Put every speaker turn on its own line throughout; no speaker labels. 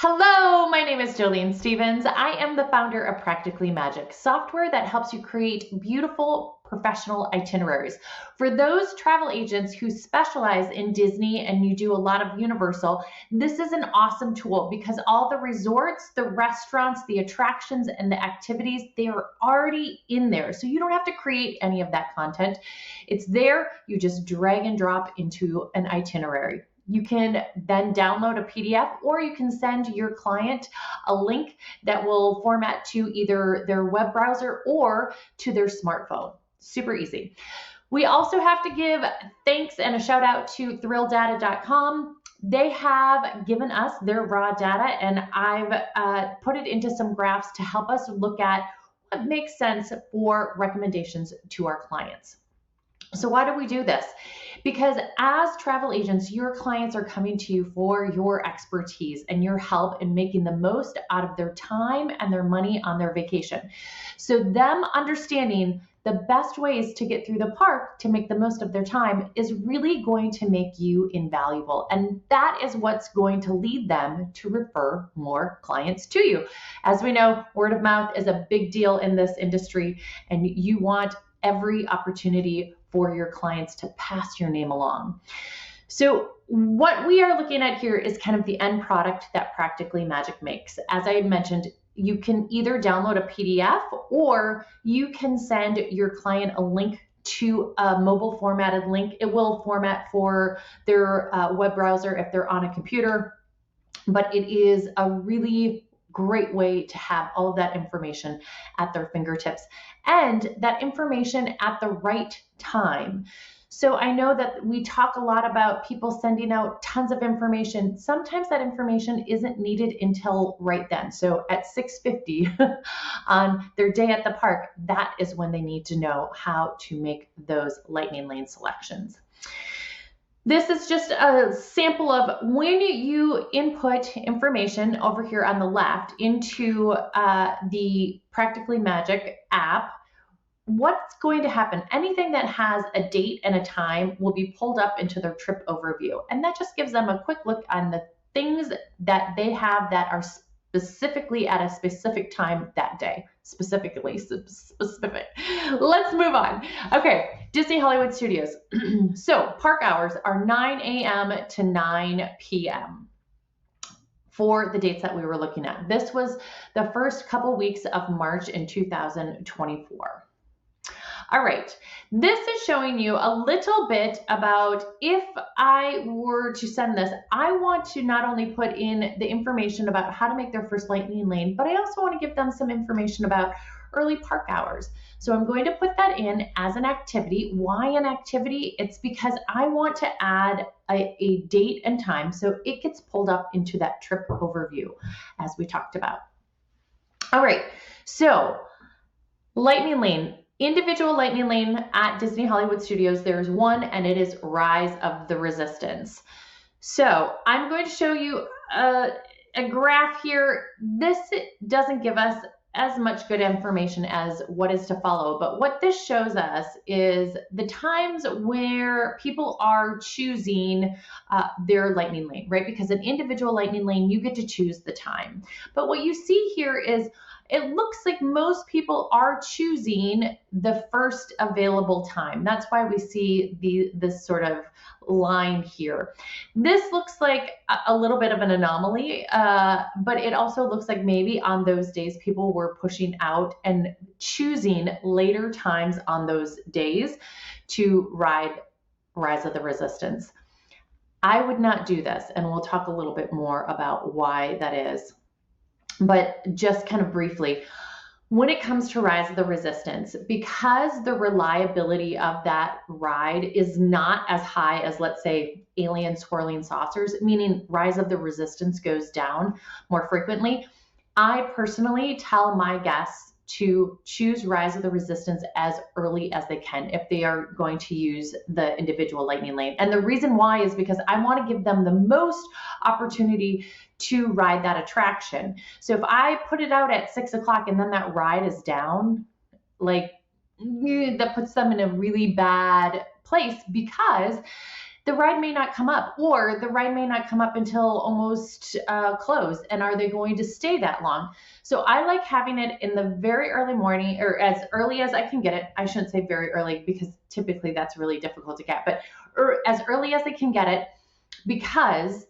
Hello, my name is Jolene Stevens. I am the founder of Practically Magic, software that helps you create beautiful professional itineraries. For those travel agents who specialize in Disney and you do a lot of Universal, this is an awesome tool because all the resorts, the restaurants, the attractions, and the activities, they are already in there. So you don't have to create any of that content. It's there, you just drag and drop into an itinerary. You can then download a PDF or you can send your client a link that will format to either their web browser or to their smartphone. Super easy. We also have to give thanks and a shout out to thrillldata.com. They have given us their raw data and I've put it into some graphs to help us look at what makes sense for recommendations to our clients. So why do we do this? Because as travel agents, your clients are coming to you for your expertise and your help in making the most out of their time and their money on their vacation. So them understanding the best ways to get through the park to make the most of their time is really going to make you invaluable. And that is what's going to lead them to refer more clients to you. As we know, word of mouth is a big deal in this industry, and you want every opportunity for your clients to pass your name along. So what we are looking at here is kind of the end product that Practically Magic makes. As I mentioned, you can either download a PDF or you can send your client a link to a mobile formatted link. It will format for their web browser if they're on a computer, but it is a really great way to have all of that information at their fingertips and that information at the right time. So I know that we talk a lot about people sending out tons of information. Sometimes that information isn't needed until right then. So at 6:50 on their day at the park, that is when they need to know how to make those lightning lane selections. This is just a sample of when you input information over here on the left into the Practically Magic app, what's going to happen? Anything that has a date and a time will be pulled up into their trip overview. And that just gives them a quick look on the things that they have that are specifically at a specific time that day. Specific. Let's move on. Okay, Disney Hollywood Studios. So park hours are 9 a.m. to 9 p.m. for the dates that we were looking at. This was the first couple weeks of March in 2024. All right, this is showing you a little bit about if I were to send this, I want to not only put in the information about how to make their first lightning lane, but I also want to give them some information about early park hours. So I'm going to put that in as an activity. Why an activity? It's because I want to add a date and time so it gets pulled up into that trip overview as we talked about. All right, so lightning lane. Individual lightning lane at Disney Hollywood Studios, there's one, and it is Rise of the Resistance. So I'm going to show you a graph here. This doesn't give us as much good information as what is to follow, but what this shows us is the times where people are choosing their lightning lane, right? Because an individual lightning lane, you get to choose the time. But what you see here is it looks like most people are choosing the first available time. That's why we see this sort of line here. This looks like a little bit of an anomaly, but it also looks like maybe on those days people were pushing out and choosing later times on those days to ride Rise of the Resistance. I would not do this, and we'll talk a little bit more about why that is. But just kind of briefly, when it comes to Rise of the Resistance, because the reliability of that ride is not as high as, let's say, Alien Swirling Saucers, meaning Rise of the Resistance goes down more frequently, I personally tell my guests to choose Rise of the Resistance as early as they can if they are going to use the individual lightning lane. And the reason why is because I want to give them the most opportunity to ride that attraction. So if I put it out at 6 o'clock and then that ride is down, like that puts them in a really bad place because the ride may not come up, or the ride may not come up until almost close. And are they going to stay that long? So I like having it in the very early morning, or as early as I can get it. I shouldn't say very early because typically that's really difficult to get, but as early as I can get it, because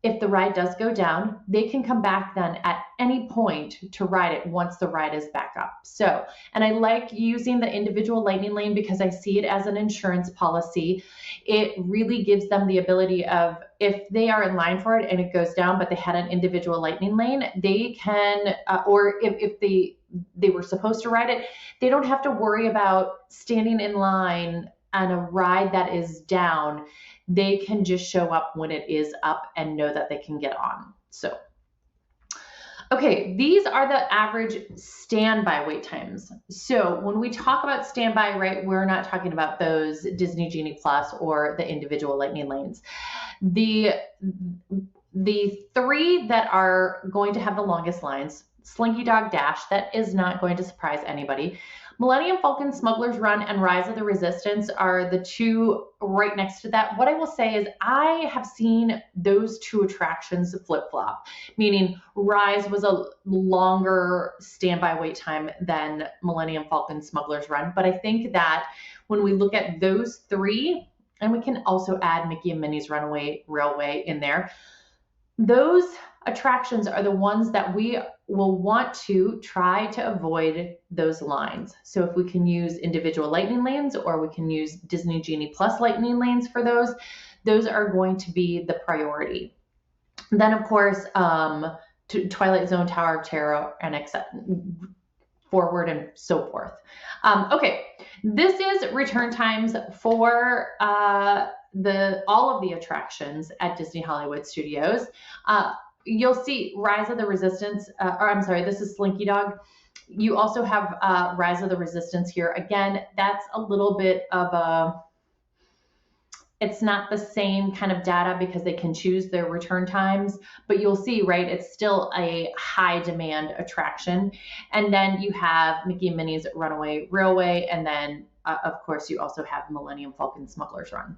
if the ride does go down, they can come back then at any point to ride it once the ride is back up. So, and I like using the individual lightning lane because I see it as an insurance policy. It really gives them the ability of, if they are in line for it and it goes down, but they had an individual lightning lane, they can, or if they were supposed to ride it, they don't have to worry about standing in line on a ride that is down. They can just show up when it is up and know that they can get on. So, okay, these are the average standby wait times. So when we talk about standby, right, we're not talking about those Disney Genie Plus or the individual lightning lanes. The three that are going to have the longest lines, Slinky Dog Dash, that is not going to surprise anybody. Millennium Falcon, Smuggler's Run, and Rise of the Resistance are the two right next to that. What I will say is I have seen those two attractions flip-flop, meaning Rise was a longer standby wait time than Millennium Falcon, Smuggler's Run. But I think that when we look at those three, and we can also add Mickey and Minnie's Runaway Railway in there, those attractions are the ones that we will want to try to avoid those lines. So if we can use individual lightning lanes, or we can use Disney Genie Plus lightning lanes for those are going to be the priority. Then of course, to Twilight Zone, Tower of Terror, and forward and so forth. Okay, this is return times for all of the attractions at Disney Hollywood Studios. You'll see Rise of the Resistance, this is Slinky Dog. You also have Rise of the Resistance here. Again, that's a little bit of it's not the same kind of data because they can choose their return times, but you'll see, right, it's still a high demand attraction. And then you have Mickey and Minnie's Runaway Railway, and then of course you also have Millennium Falcon, Smuggler's Run.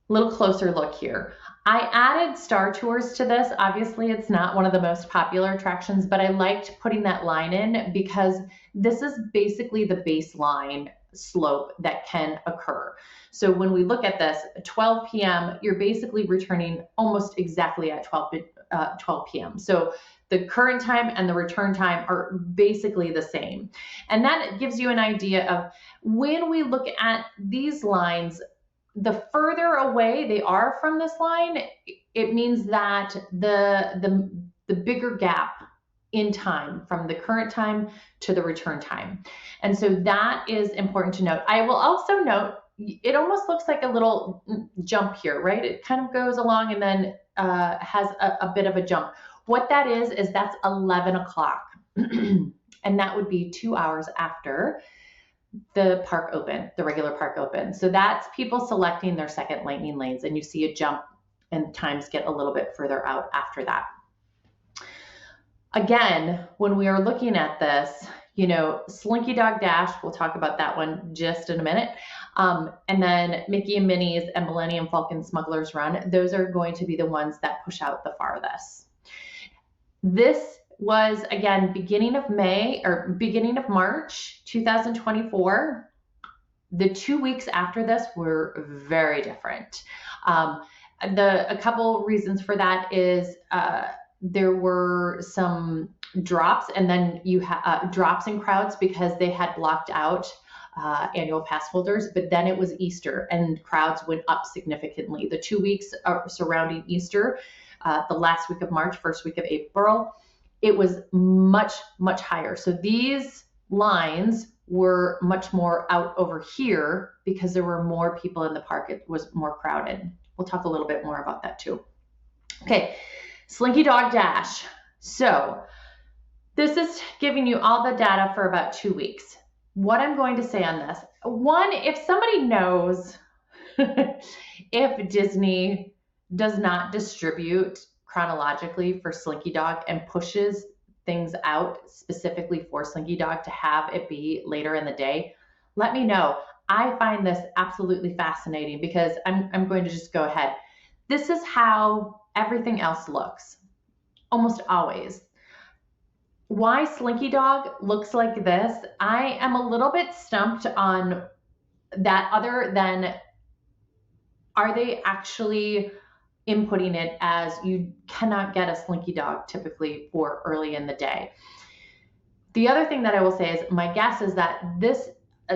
Little closer look here. I added Star Tours to this. Obviously, it's not one of the most popular attractions, but I liked putting that line in because this is basically the baseline slope that can occur. So when we look at this, 12 p.m., you're basically returning almost exactly at 12 p.m. So the current time and the return time are basically the same. And that gives you an idea of when we look at these lines, the further away they are from this line, it means that the bigger gap in time from the current time to the return time. And so that is important to note. I will also note, it almost looks like a little jump here, right? It kind of goes along and then has a bit of a jump. What that is that's 11 o'clock. And that would be 2 hours after the park open, the regular park open. So that's people selecting their second lightning lanes, and you see a jump and times get a little bit further out after that. Again, when we are looking at this, Slinky Dog Dash, we'll talk about that one just in a minute. And then Mickey and Minnie's and Millennium Falcon, Smuggler's Run, those are going to be the ones that push out the farthest. This was, again, beginning of March 2024. The 2 weeks after this were very different. A couple reasons for that is there were some drops, and then you had drops in crowds because they had blocked out annual pass holders, but then it was Easter and crowds went up significantly. The 2 weeks surrounding Easter, the last week of March, first week of April, it was much, much higher. So these lines were much more out over here because there were more people in the park. It was more crowded. We'll talk a little bit more about that too. Okay, Slinky Dog Dash. So this is giving you all the data for about 2 weeks. What I'm going to say on this, one, if somebody knows if Disney does not distribute chronologically for Slinky Dog and pushes things out specifically for Slinky Dog to have it be later in the day, let me know. I find this absolutely fascinating because I'm going to just go ahead. This is how everything else looks, almost always. Why Slinky Dog looks like this, I am a little bit stumped on that, other than are they actually inputting it as you cannot get a Slinky Dog typically for early in the day. The other thing that I will say is my guess is that this,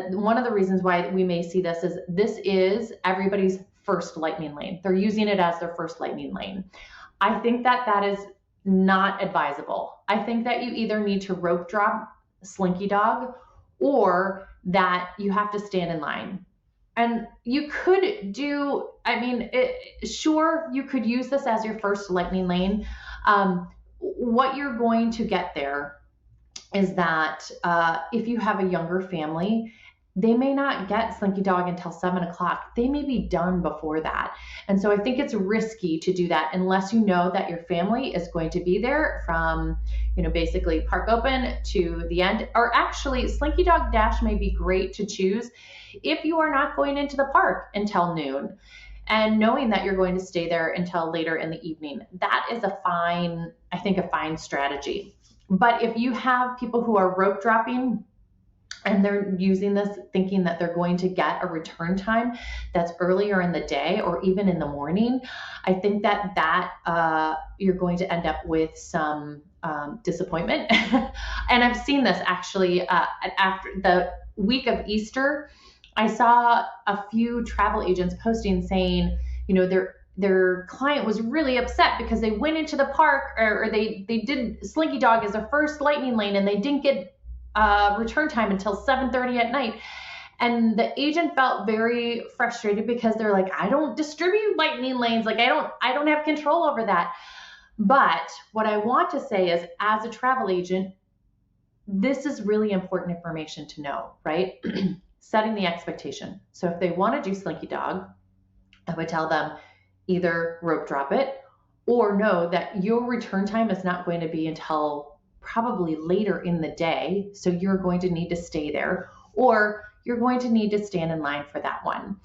one of the reasons why we may see this is everybody's first lightning lane. They're using it as their first lightning lane. I think that that is not advisable. I think that you either need to rope drop Slinky Dog or that you have to stand in line. And you could do, sure, you could use this as your first lightning lane. What you're going to get there is that if you have a younger family, they may not get Slinky Dog until 7 o'clock. They may be done before that. And so I think it's risky to do that unless you know that your family is going to be there from, basically park open to the end. Or actually, Slinky Dog Dash may be great to choose if you are not going into the park until noon and knowing that you're going to stay there until later in the evening. That is a fine strategy. But if you have people who are rope dropping and they're using this thinking that they're going to get a return time that's earlier in the day or even in the morning, I think that you're going to end up with some disappointment. And I've seen this actually after the week of Easter. I saw a few travel agents posting saying, their client was really upset because they went into the park or they did Slinky Dog as a first lightning lane and they didn't get return time until 7:30 at night. And the agent felt very frustrated because they're like, I don't distribute lightning lanes. Like I don't have control over that. But what I want to say is, as a travel agent, this is really important information to know, right? Setting the expectation. So if they want to do Slinky Dog, I would tell them either rope drop it or know that your return time is not going to be until probably later in the day. So you're going to need to stay there, or you're going to need to stand in line for that one.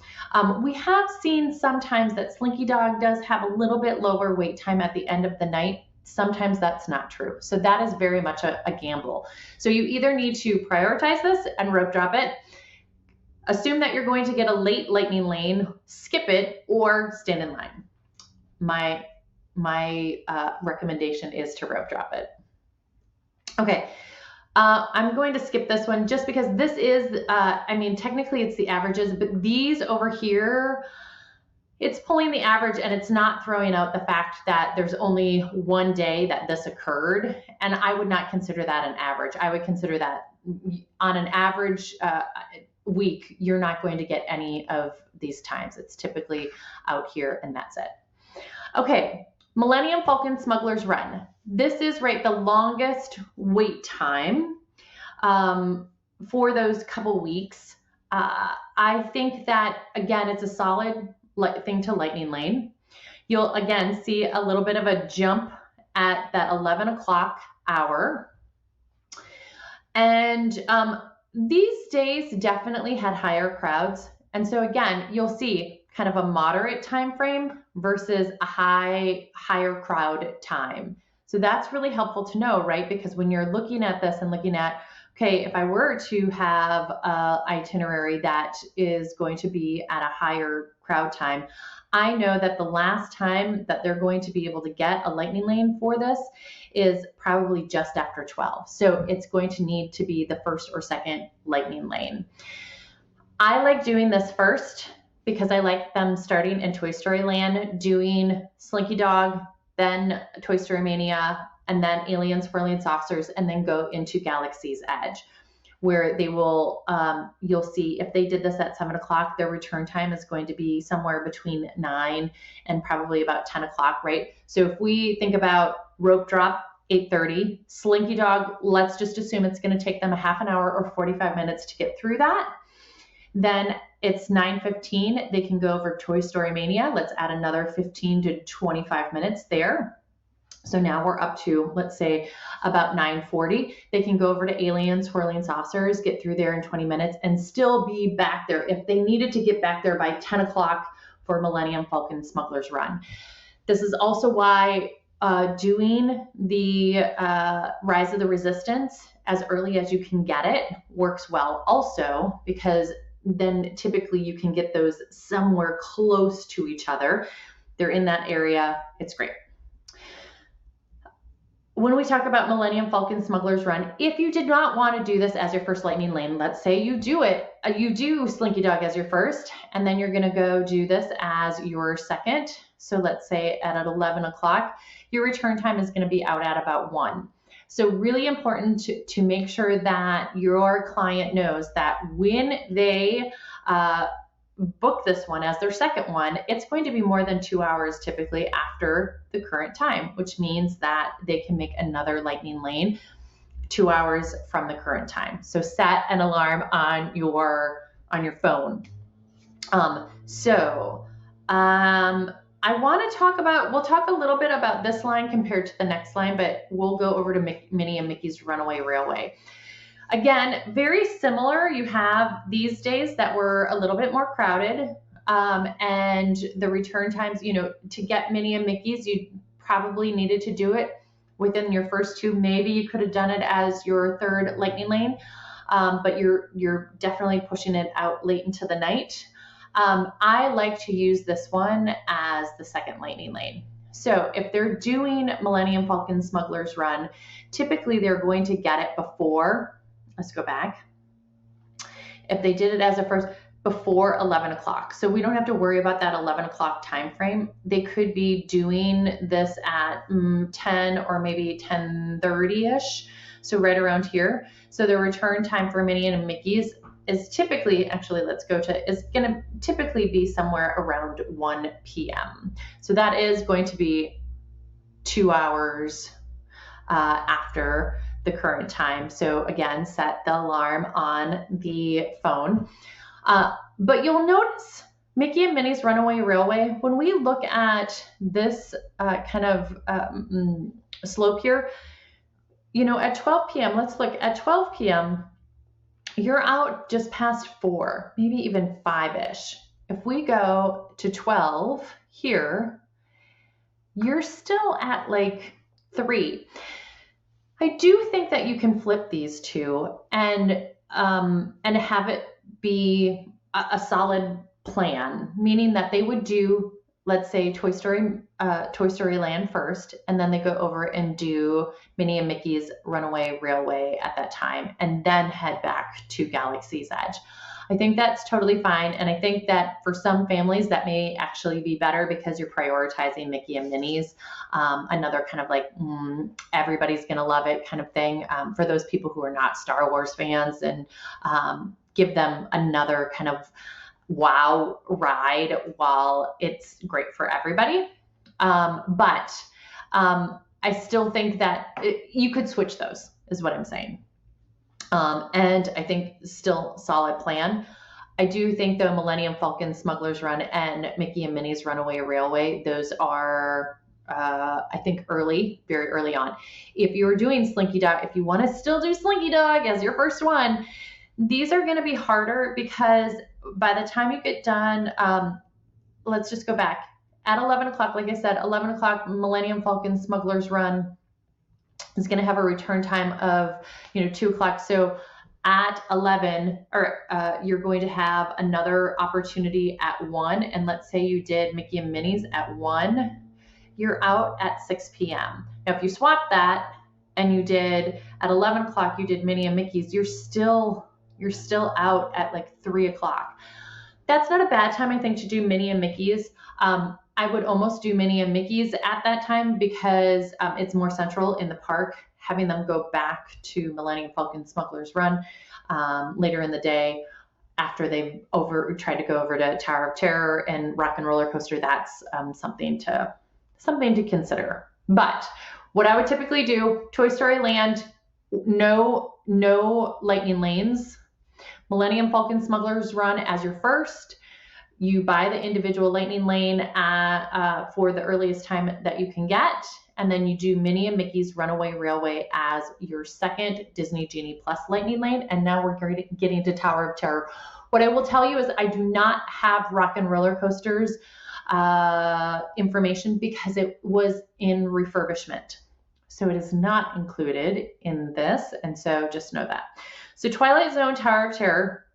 We have seen sometimes that Slinky Dog does have a little bit lower wait time at the end of the night. Sometimes that's not true. So that is very much a gamble. So you either need to prioritize this and rope drop it, assume that you're going to get a late lightning lane, skip it, or stand in line. My recommendation is to rope drop it. Okay, I'm going to skip this one just because this is, technically it's the averages, but these over here, it's pulling the average and it's not throwing out the fact that there's only one day that this occurred. And I would not consider that an average. I would consider that on an average week, you're not going to get any of these times. It's typically out here and that's it. Okay, Millennium Falcon Smuggler's Run. This is the longest wait time for those couple weeks. I think that, again, it's a solid thing to lightning lane. You'll, again, see a little bit of a jump at that 11 o'clock hour. And these days definitely had higher crowds. And so, again, you'll see kind of a moderate time frame versus a higher crowd time. So that's really helpful to know, right? Because when you're looking at this and looking at, okay, if I were to have an itinerary that is going to be at a higher crowd time, I know that the last time that they're going to be able to get a lightning lane for this is probably just after 12. So it's going to need to be the first or second lightning lane. I like doing this first because I like them starting in Toy Story Land, doing Slinky Dog, then Toy Story Mania, and then Aliens, Whirling Saucers, and then go into Galaxy's Edge, where they will, you'll see if they did this at 7 o'clock, their return time is going to be somewhere between 9 and probably about 10 o'clock, right? So if we think about rope drop, 8:30, Slinky Dog, let's just assume it's going to take them a half an hour or 45 minutes to get through that. Then it's 9:15. They can go over Toy Story Mania. Let's add another 15 to 25 minutes there. So now we're up to, let's say, about 9:40. They can go over to Aliens, Whirling Saucers, get through there in 20 minutes, and still be back there if they needed to get back there by 10 o'clock for Millennium Falcon Smuggler's Run. This is also why doing the Rise of the Resistance as early as you can get it works well also, because then typically you can get those somewhere close to each other. They're in that area. It's great. When we talk about Millennium Falcon Smuggler's Run, if you did not want to do this as your first lightning lane, let's say you do Slinky Dog as your first, and then you're going to go do this as your second. So let's say at 11 o'clock, your return time is going to be out at about 1. So really important to make sure that your client knows that when they book this one as their second one, it's going to be more than 2 hours typically after the current time, which means that they can make another lightning lane 2 hours from the current time. So set an alarm on your phone. I want to talk about, we'll talk a little bit about this line compared to the next line, but we'll go over to Minnie and Mickey's Runaway Railway. Again, very similar. You have these days that were a little bit more crowded, and the return times, to get Minnie and Mickey's, you probably needed to do it within your first 2. Maybe you could have done it as your third lightning lane, but you're definitely pushing it out late into the night. I like to use this one as the second lightning lane. So if they're doing Millennium Falcon Smuggler's Run, typically they're going to get it before, let's go back. If they did it as a first, before 11 o'clock. So we don't have to worry about that 11 o'clock time frame. They could be doing this at 10 or maybe 10:30-ish. So right around here. So the return time for Minnie and Mickey's is typically, is going to typically be somewhere around 1 p.m. So that is going to be 2 hours after the current time. So again, set the alarm on the phone. But you'll notice Mickey and Minnie's Runaway Railway, when we look at this kind of slope here, at 12 p.m., let's look at 12 p.m., you're out just past 4, maybe even 5-ish. If we go to 12 here, you're still at like 3. I do think that you can flip these two and have it be a solid plan, meaning that they would do, let's say, Toy Story Land first, and then they go over and do Minnie and Mickey's Runaway Railway at that time, and then head back to Galaxy's Edge. I think that's totally fine, and I think that for some families that may actually be better because you're prioritizing Mickey and Minnie's, another kind of like everybody's gonna love it kind of thing for those people who are not Star Wars fans, and give them another kind of wow ride while it's great for everybody. But I still think that you could switch those, is what I'm saying. And I think still solid plan. I do think though Millennium Falcon Smuggler's Run and Mickey and Minnie's Runaway Railway, those are I think very early on. If you're doing Slinky Dog, if you want to still do Slinky Dog as your first one, these are going to be harder because by the time you get done, let's just go back. At 11 o'clock, like I said, 11 o'clock, Millennium Falcon Smuggler's Run is going to have a return time of 2 o'clock. So at 11, you're going to have another opportunity at 1. And let's say you did Mickey and Minnie's at 1, you're out at 6 p.m. Now, if you swap that and you did at 11 o'clock, you did Minnie and Mickey's, you're still out at like 3 o'clock. That's not a bad time, I think, to do Minnie and Mickey's. I would almost do Minnie and Mickey's at that time because it's more central in the park. Having them go back to Millennium Falcon Smuggler's Run later in the day after they've tried to go over to Tower of Terror and Rock and Roller Coaster, that's something to consider. But what I would typically do, Toy Story Land, no lightning lanes. Millennium Falcon Smuggler's Run as your first. You buy the individual lightning lane for the earliest time that you can get, and then you do Minnie and Mickey's Runaway Railway as your second Disney Genie Plus lightning lane. And now we're getting to Tower of Terror. What I will tell you is I do not have Rock and Roller Coasters information because it was in refurbishment. So it is not included in this. And so just know that. So Twilight Zone, Tower of Terror.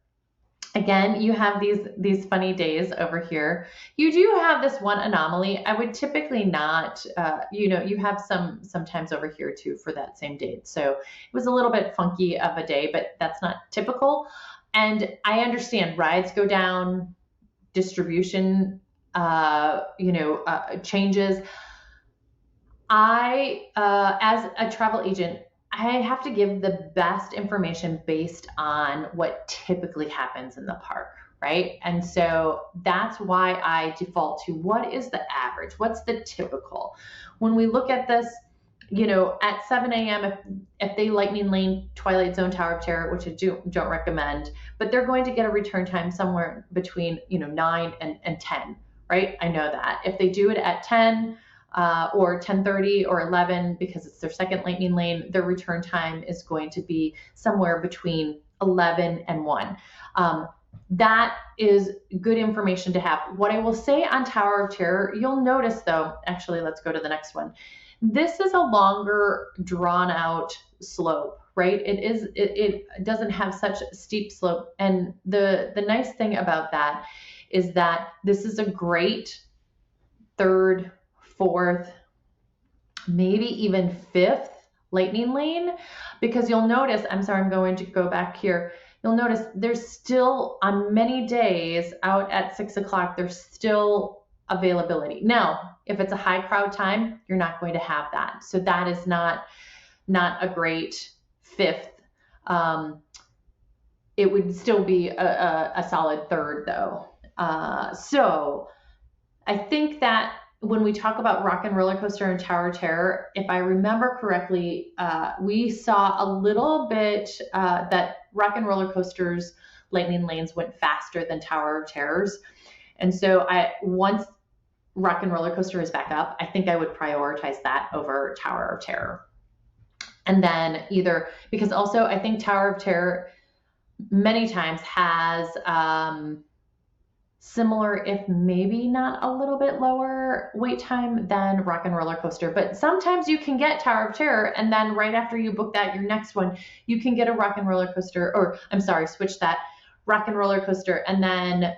Again, you have these funny days over here. You do have this one anomaly. I would typically not, you have sometimes over here too for that same date. So it was a little bit funky of a day, but that's not typical. And I understand rides go down, distribution, changes. As a travel agent, I have to give the best information based on what typically happens in the park, right? And so that's why I default to what is the average? What's the typical? When we look at this, at 7 a.m., if they lightning lane Twilight Zone Tower of Terror, which I don't recommend, but they're going to get a return time somewhere between 9 and 10, right? I know that. If they do it at 10, or 10:30 or 11, because it's their second lightning lane, their return time is going to be somewhere between 11 and 1. That is good information to have. What I will say on Tower of Terror, you'll notice though, actually, let's go to the next one. This is a longer, drawn out slope, right? It doesn't have such a steep slope. And the nice thing about that is that this is a great third, fourth, maybe even fifth lightning lane, because you'll notice, I'm going to go back here. You'll notice there's still, on many days out at 6 o'clock, there's still availability. Now, if it's a high crowd time, you're not going to have that. So that is not a great fifth. It would still be a solid third though. So I think that when we talk about Rock and Roller Coaster and Tower of Terror, if I remember correctly, we saw a little bit that Rock and Roller Coaster's lightning lanes went faster than Tower of Terror's. And so once Rock and Roller Coaster is back up, I think I would prioritize that over Tower of Terror. And then because also I think Tower of Terror many times has similar, if maybe not a little bit lower wait time than Rock and Roller Coaster. But sometimes you can get Tower of Terror, and then right after you book that, your next one, you can get a Rock and Roller Coaster, or switch that, Rock and Roller Coaster, and then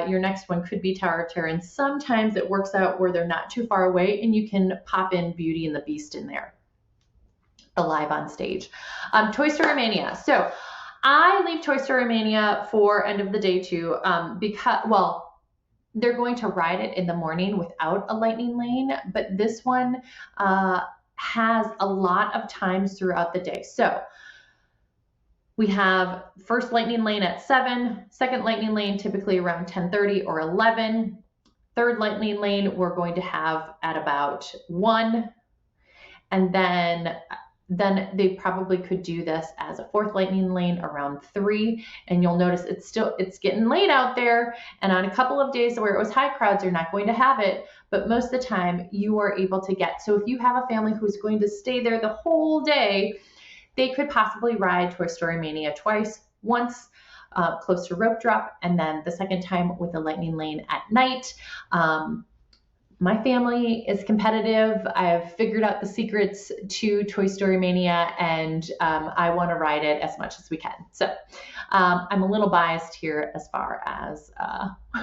your next one could be Tower of Terror. And sometimes it works out where they're not too far away, and you can pop in Beauty and the Beast in there, live on stage. Toy Story Mania. So I leave Toy Story Mania for end of the day too, because, they're going to ride it in the morning without a lightning lane, but this one has a lot of times throughout the day. So we have first lightning lane at 7, second lightning lane typically around 10:30 or 11, third lightning lane we're going to have at about 1, and then they probably could do this as a fourth lightning lane around 3. And you'll notice it's getting late out there. And on a couple of days where it was high crowds, you're not going to have it. But most of the time you are able to get. So if you have a family who's going to stay there the whole day, they could possibly ride Toy Story Mania twice, once close to rope drop, and then the second time with a lightning lane at night. My family is competitive. I've figured out the secrets to Toy Story Mania, and I want to ride it as much as we can. So I'm a little biased here as far as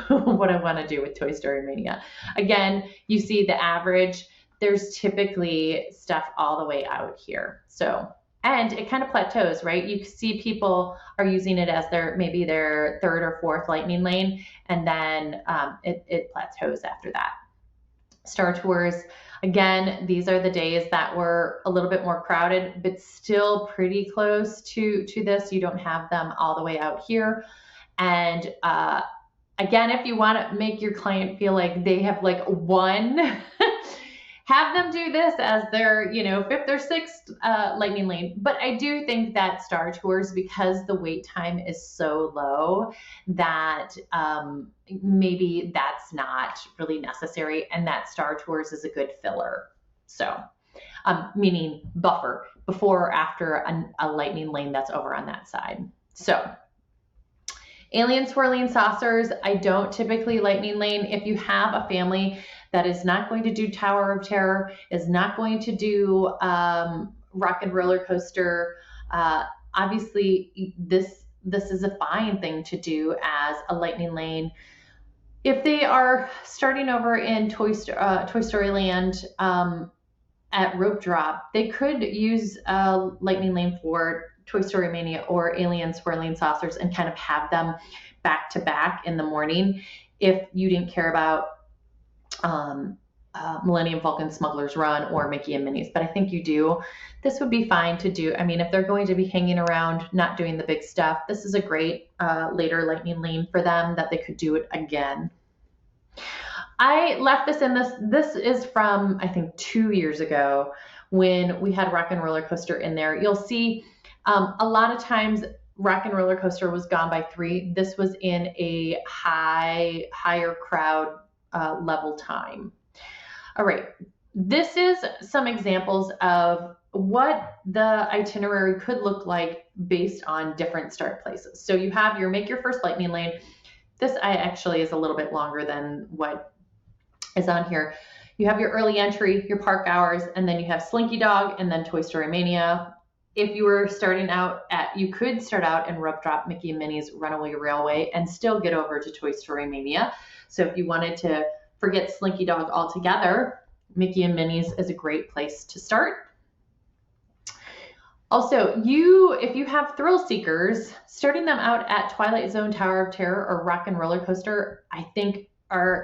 what I want to do with Toy Story Mania. Again, you see the average. There's typically stuff all the way out here. So, and it kind of plateaus, right? You see people are using it as maybe their third or fourth lightning lane, and then it plateaus after that. Star Tours, again, these are the days that were a little bit more crowded, but still pretty close to this. You don't have them all the way out here. And again, if you want to make your client feel like they have won, have them do this as their, fifth or sixth lightning lane. But I do think that Star Tours, because the wait time is so low, that maybe that's not really necessary, and that Star Tours is a good filler. So meaning buffer, before or after a lightning lane that's over on that side. So alien swirling saucers, I don't typically lightning lane. If you have a family that is not going to do Tower of Terror, is not going to do rock and roller coaster, obviously this is a fine thing to do as a lightning lane. If they are starting over in Toy Story Land at Rope Drop, they could use a lightning lane for Toy Story Mania or Alien Swirling Saucers and kind of have them back to back in the morning if you didn't care about Millennium Falcon Smuggler's Run or Mickey and Minnie's, but I think you do. This would be fine to do. I mean, if they're going to be hanging around, not doing the big stuff, this is a great later lightning lane for them that they could do it again. I left this in this is from, I think, 2 years ago when we had Rock and Roller Coaster in there. You'll see a lot of times Rock and Roller Coaster was gone by 3. This was in a higher crowd level time. All right, this is some examples of what the itinerary could look like based on different start places. So you have your make your first lightning lane. This actually is a little bit longer than what is on here. You have your early entry, your park hours, and then you have Slinky Dog and then Toy Story Mania. If you were starting out you could start out in Rope Drop, Mickey and Minnie's Runaway Railway and still get over to Toy Story Mania. So if you wanted to forget Slinky Dog altogether, Mickey and Minnie's is a great place to start. Also, if you have thrill seekers, starting them out at Twilight Zone, Tower of Terror, or Rock and Roller Coaster, I think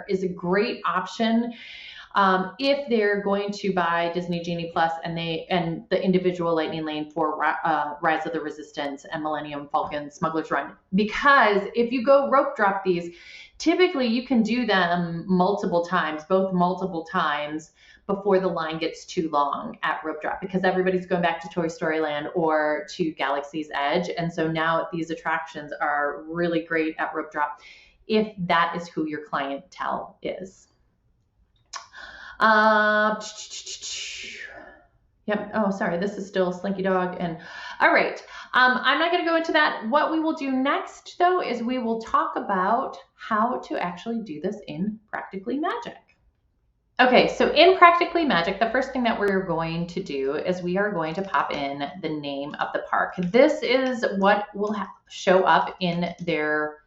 is a great option. If they're going to buy Disney Genie Plus and the individual lightning lane for Rise of the Resistance and Millennium Falcon Smuggler's Run, because if you go rope drop these, typically you can do them multiple times before the line gets too long at rope drop, because everybody's going back to Toy Story Land or to Galaxy's Edge, and so now these attractions are really great at rope drop if that is who your clientele is. Yep. Oh, sorry. This is still Slinky Dog. And all right. I'm not going to go into that. What we will do next, though, is we will talk about how to actually do this in Practically Magic. Okay, so in Practically Magic, the first thing that we're going to do is we are going to pop in the name of the park. This is what will show up in their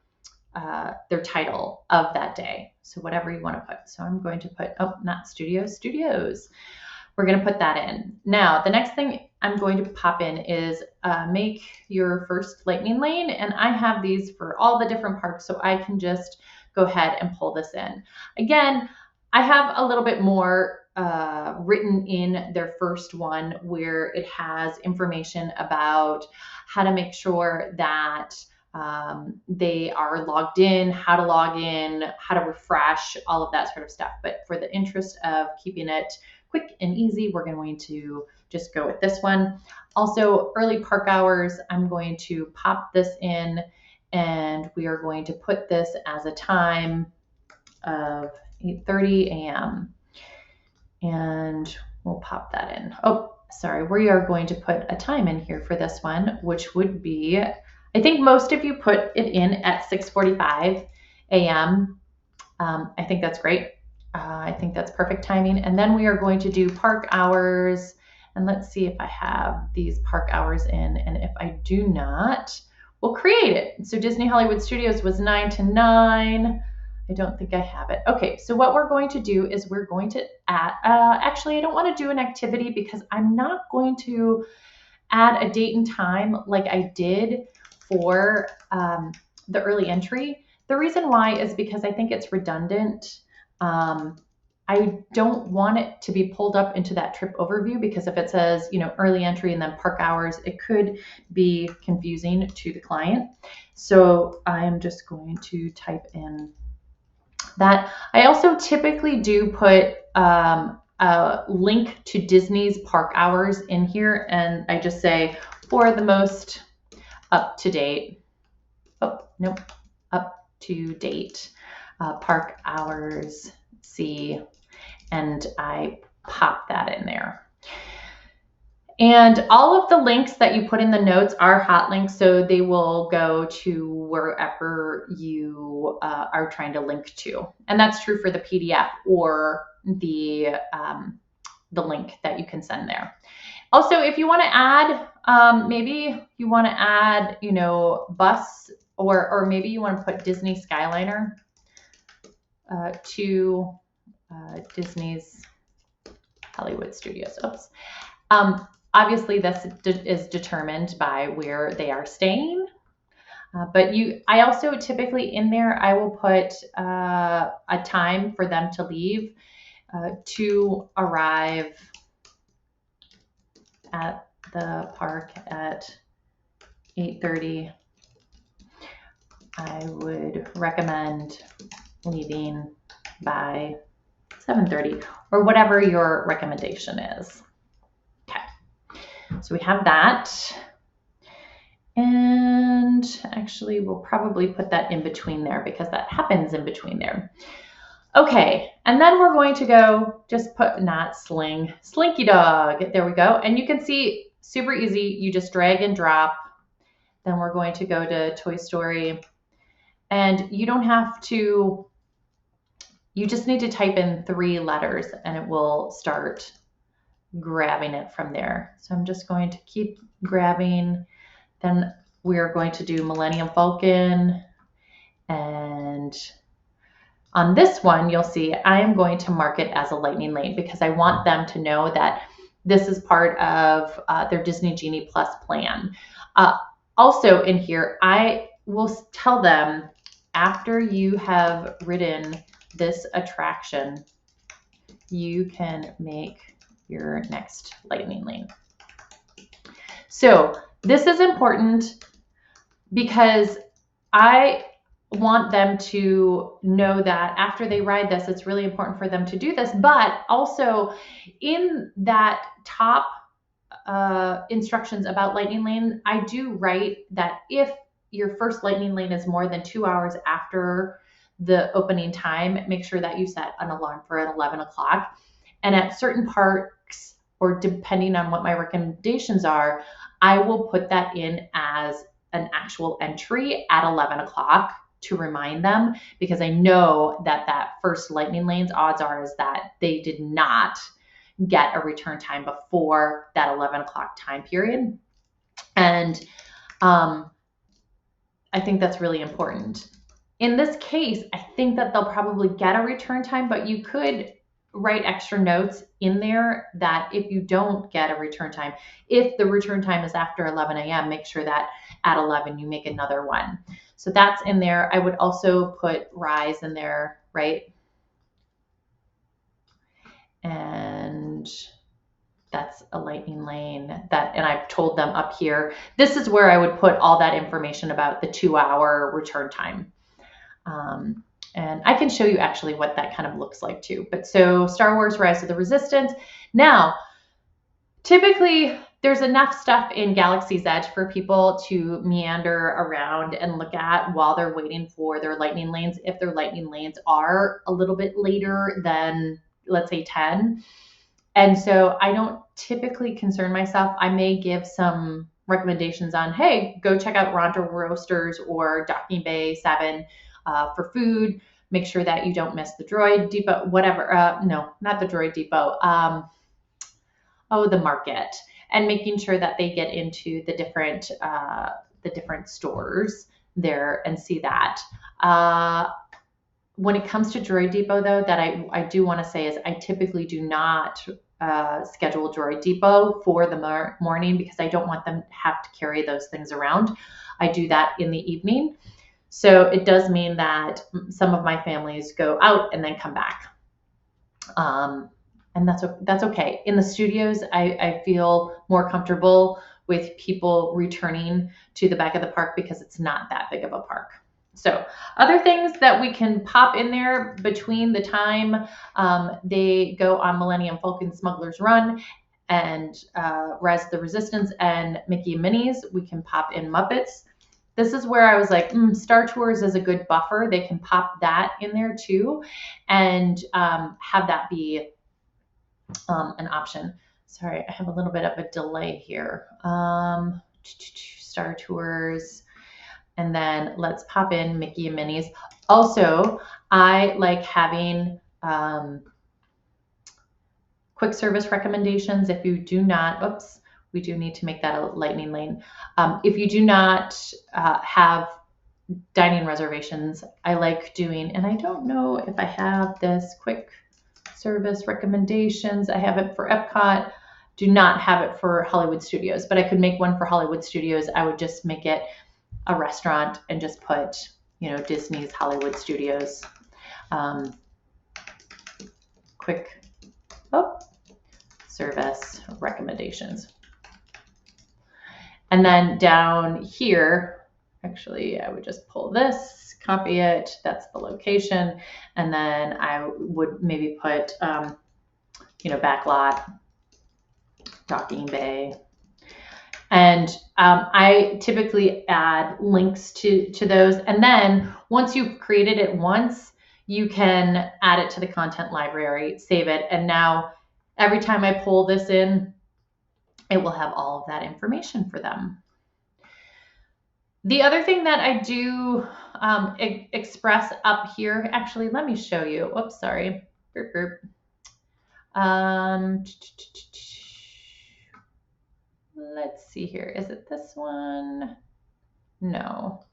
title of that day. So whatever you want to put. So I'm going to put, not studios. We're going to put that in. Now, the next thing I'm going to pop in is make your first lightning lane. And I have these for all the different parks, so I can just go ahead and pull this in. Again, I have a little bit more written in their first one where it has information about how to make sure that they are logged in, how to log in, how to refresh, all of that sort of stuff. But for the interest of keeping it quick and easy, we're going to just go with this one. Also, early park hours, I'm going to pop this in and we are going to put this as a time of 8:30 a.m. And we'll pop that in. Oh, sorry, we are going to put a time in here for this one, which would be, I think most of you put it in at 6:45 a.m. I think that's great. I think that's perfect timing. And then we are going to do park hours. And let's see if I have these park hours in. And if I do not, we'll create it. So Disney Hollywood Studios was 9 to 9. I don't think I have it. Okay, so what we're going to do is we're going to add, actually, I don't want to do an activity because I'm not going to add a date and time like I did for the early entry. The reason why is because I think it's redundant. I don't want it to be pulled up into that trip overview because if it says, early entry and then park hours, it could be confusing to the client. So I'm just going to type in that. I also typically do put a link to Disney's park hours in here, and I just say for the most up to date park hours, see, and I pop that in there. And all of the links that you put in the notes are hot links, so they will go to wherever you are trying to link to. And that's true for the PDF or the link that you can send there. Also, if you want to add, maybe you want to add, bus, or maybe you want to put Disney Skyliner to Disney's Hollywood Studios. Oops. Obviously, this is determined by where they are staying. But I also typically in there, I will put a time for them to leave to arrive at the park at 8:30. I would recommend leaving by 7:30 or whatever your recommendation is. Okay, so we have that. And actually, we'll probably put that in between there because that happens in between there. Okay, and then we're going to go just put, not sling, Slinky Dog. There we go. And you can see, super easy. You just drag and drop. Then we're going to go to Toy Story. And you don't have to, you just need to type in 3 letters and it will start grabbing it from there. So I'm just going to keep grabbing. Then we're going to do Millennium Falcon. And on this one, you'll see I am going to mark it as a lightning lane because I want them to know that this is part of their Disney Genie Plus plan. Also in here, I will tell them after you have ridden this attraction, you can make your next lightning lane. So this is important because I want them to know that after they ride this, it's really important for them to do this. But also in that top instructions about lightning lane, I do write that if your first lightning lane is more than 2 hours after the opening time, make sure that you set an alarm for at 11 o'clock. And at certain parks, or depending on what my recommendations are, I will put that in as an actual entry at 11 o'clock to remind them, because I know that that first lightning lanes, odds are is that they did not get a return time before that 11 o'clock time period. And I think that's really important. In this case, I think that they'll probably get a return time, but you could write extra notes in there that if you don't get a return time, if the return time is after 11 a.m., make sure that at 11 you make another one. So that's in there. I would also put Rise in there, right? And that's a lightning lane and I've told them up here, this is where I would put all that information about the 2-hour return time. And I can show you actually what that kind of looks like too. But so Star Wars Rise of the Resistance. Now, typically there's enough stuff in Galaxy's Edge for people to meander around and look at while they're waiting for their lightning lanes, if their lightning lanes are a little bit later than, let's say, 10. And so I don't typically concern myself. I may give some recommendations on, hey, go check out Ronto Roasters or Docking Bay 7 for food. Make sure that you don't miss the Droid Depot, whatever. No, not the Droid Depot. The market, and making sure that they get into the different stores there and see that. When it comes to Droid Depot, though, that I do want to say is I typically do not schedule Droid Depot for the morning because I don't want them to have to carry those things around. I do that in the evening. So it does mean that some of my families go out and then come back. And that's okay. In the studios, I feel more comfortable with people returning to the back of the park because it's not that big of a park. So other things that we can pop in there between the time they go on Millennium Falcon Smuggler's Run and Rise of the Resistance and Mickey and Minnie's, we can pop in Muppets. This is where I was like, Star Tours is a good buffer. They can pop that in there too and have that be an option. Sorry, I have a little bit of a delay here. Star Tours, and then let's pop in Mickey and Minnie's. Also, I like having quick service recommendations. If you do not, oops, we do need to make that a lightning lane. If you do not have dining reservations, I like doing, and I don't know if I have this quick service recommendations. I have it for Epcot. Do not have it for Hollywood Studios, but I could make one for Hollywood Studios. I would just make it a restaurant and just put, Disney's Hollywood Studios. Quick service recommendations. And then down here, actually, I would just pull this, copy it. That's the location. And then I would maybe put, backlot, docking bay. And I typically add links to those. And then once you've created it once, you can add it to the content library, save it. And now every time I pull this in, it will have all of that information for them. The other thing that I do express up here, actually, let me show you. Oops, sorry. Let's see here. Is it this one? No.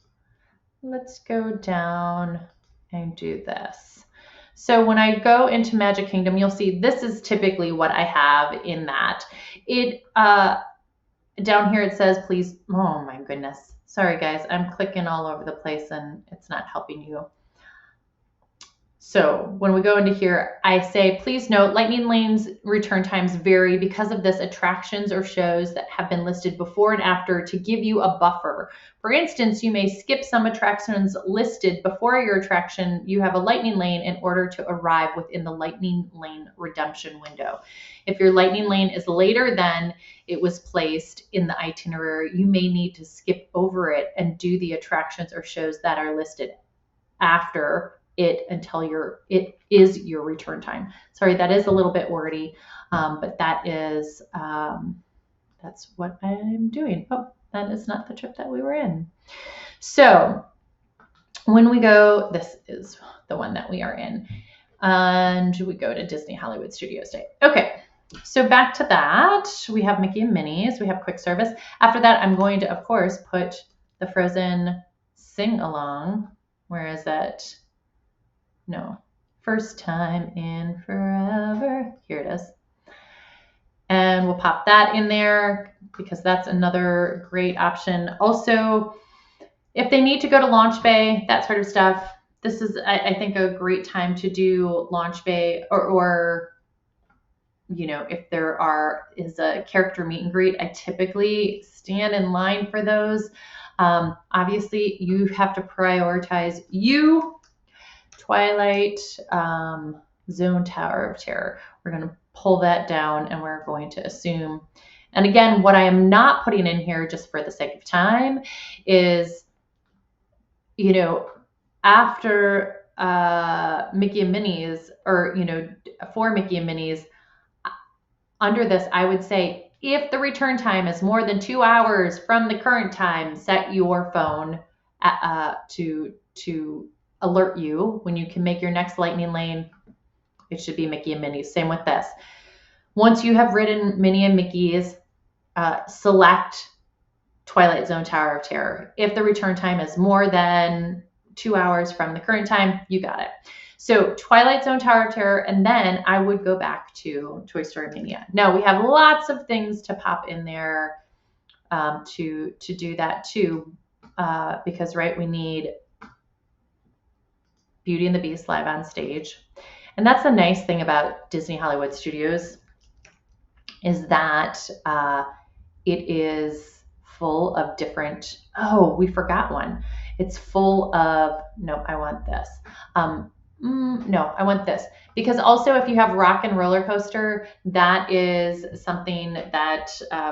Let's go down and do this. So when I go into Magic Kingdom, you'll see this is typically what I have in that. It down here it says, please, oh my goodness. Sorry guys, I'm clicking all over the place and it's not helping you. So when we go into here, I say, please note, Lightning Lane's return times vary because of this attractions or shows that have been listed before and after to give you a buffer. For instance, you may skip some attractions listed before your attraction. You have a Lightning Lane in order to arrive within the Lightning Lane redemption window. If your Lightning Lane is later than it was placed in the itinerary, you may need to skip over it and do the attractions or shows that are listed after it until it is your return time. Sorry, that is a little bit wordy, but that is that's what I'm doing. Oh, that is not the trip that we were in. So when we go, this is the one that we are in, and we go to Disney Hollywood Studios Day. Okay, so back to that, we have Mickey and Minnie's, we have quick service. After that, I'm going to, of course, put the Frozen sing along. Where is it? No, first time in forever. Here it is. And we'll pop that in there because that's another great option. Also, if they need to go to Launch Bay, that sort of stuff, this is, I think, a great time to do Launch Bay or if there is a character meet and greet, I typically stand in line for those. Obviously, you have to prioritize Twilight Zone Tower of Terror. We're going to pull that down and we're going to assume. And again, what I am not putting in here just for the sake of time is, after Mickey and Minnie's or, for Mickey and Minnie's, under this, I would say if the return time is more than 2 hours from the current time, set your phone to alert you when you can make your next Lightning Lane. It should be Mickey and Minnie's. Same with this. Once you have ridden Minnie and Mickey's, select Twilight Zone Tower of Terror. If the return time is more than 2 hours from the current time, you got it. So Twilight Zone Tower of Terror, and then I would go back to Toy Story Mania. Now we have lots of things to pop in there to do that too, because we need Beauty and the Beast live on stage. And that's the nice thing about Disney Hollywood Studios is that it is full of different, we forgot one. It's full of, no, I want this. No, I want this. Because also if you have Rock and Roller Coaster, that is something that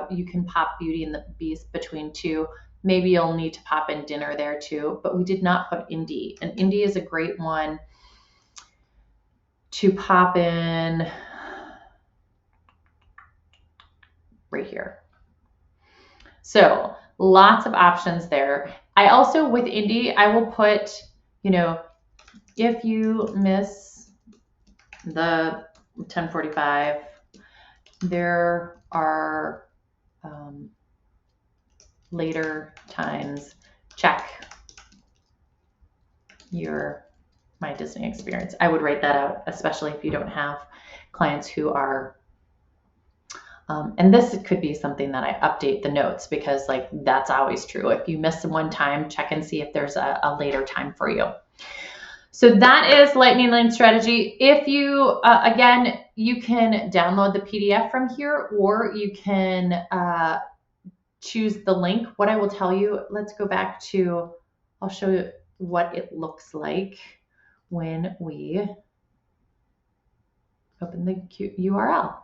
you can pop Beauty and the Beast between two. Maybe you'll need to pop in dinner there too, but we did not put Indy. And Indy is a great one to pop in. right here. So lots of options there. I also, with Indy, I will put, if you miss the 10:45, there are later times. Check your My Disney experience. I would write that out, especially if you don't have clients who are and this could be something that I update the notes, because like that's always true. If you miss one time, check and see if there's a later time for you. So that is lightning lane strategy. If you, again, you can download the PDF from here, or you can choose the link. What I will tell you, let's go back to, I'll show you what it looks like when we open the URL.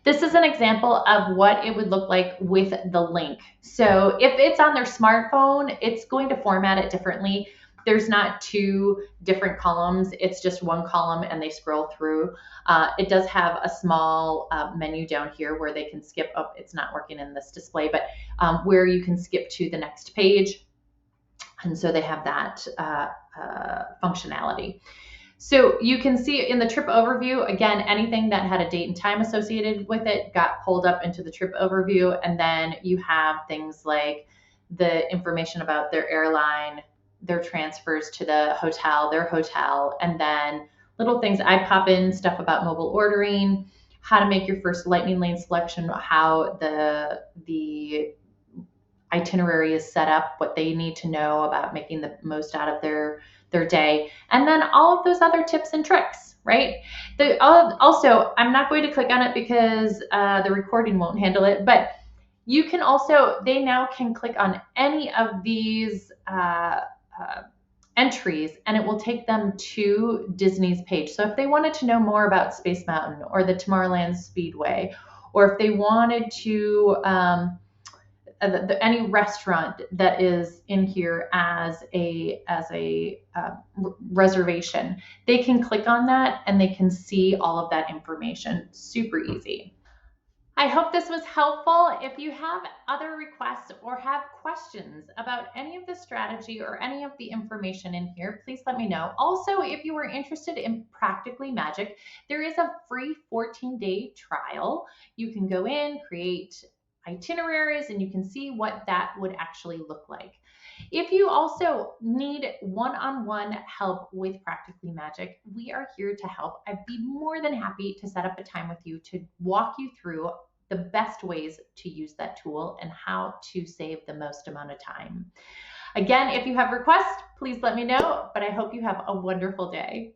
This is an example of what it would look like with the link. So if it's on their smartphone, it's going to format it differently. There's not two different columns. It's just one column and they scroll through. It does have a small menu down here where they can skip. Oh, it's not working in this display, but where you can skip to the next page. And so they have that functionality. So you can see in the trip overview, again, anything that had a date and time associated with it got pulled up into the trip overview. And then you have things like the information about their airline, their transfers to the hotel, their hotel, and then little things. I pop in stuff about mobile ordering, how to make your first lightning lane selection, how the itinerary is set up, what they need to know about making the most out of their day, and then all of those other tips and tricks, right? Also, I'm not going to click on it because the recording won't handle it, but you can also, they now can click on any of these entries and it will take them to Disney's page. So if they wanted to know more about Space Mountain or the Tomorrowland Speedway, or if they wanted to any restaurant that is in here as a reservation, they can click on that and they can see all of that information. Super easy. I hope this was helpful. If you have other requests or have questions about any of the strategy or any of the information in here, please let me know. Also, if you are interested in Practically Magic, there is a free 14-day trial. You can go in, create itineraries, and you can see what that would actually look like. If you also need one-on-one help with Practically Magic, we are here to help. I'd be more than happy to set up a time with you to walk you through the best ways to use that tool and how to save the most amount of time. Again, if you have requests, please let me know, but I hope you have a wonderful day.